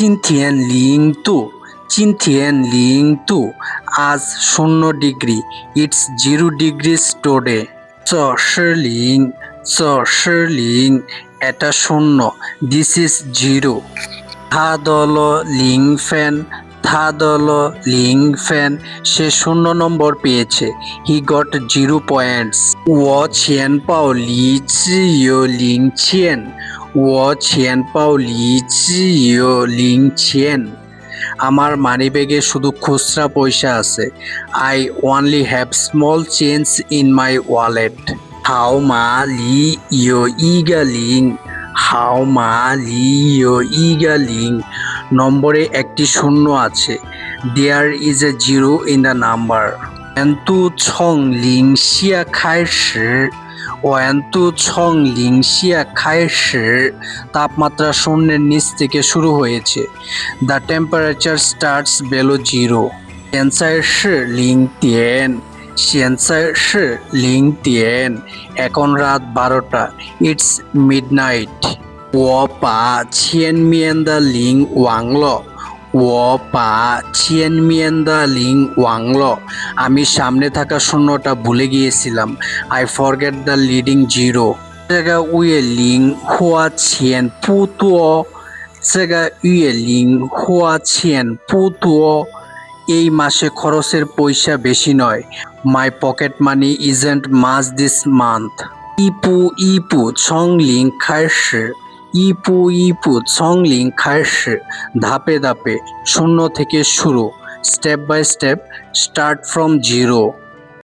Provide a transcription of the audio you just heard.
今天零度আজ 0 degree it's 0 degrees today 这是零এটা 0 this is 0他得了0分সে 0 নম্বর পেয়েছে he got 0 points 我钱包里只有零钱আমার মানিব্যাগে শুধু খুচরা পয়সা আছে I only have small change in my wallet 号码里有一个零 নম্বরে একটি শূন্য আছে there is a zero in the number 温度从零下开始 তাপমাত্রা শূন্যের নিচ থেকে শুরু হয়েছে the temperature starts below zero 现在是0点 এখন রাত 12টা it's midnight 我把前面的零忘了 আমি সামনে থাকা শূন্যটা ভুলে গিয়েছিলাম I forget the leading zero 这个月零花钱不多 এই মাসে খরচের পয়সা বেশি নয় My pocket money isn't much this month 一步从零开始 ধাপে ধাপে শূন্য থেকে শুরু Step by step start from zero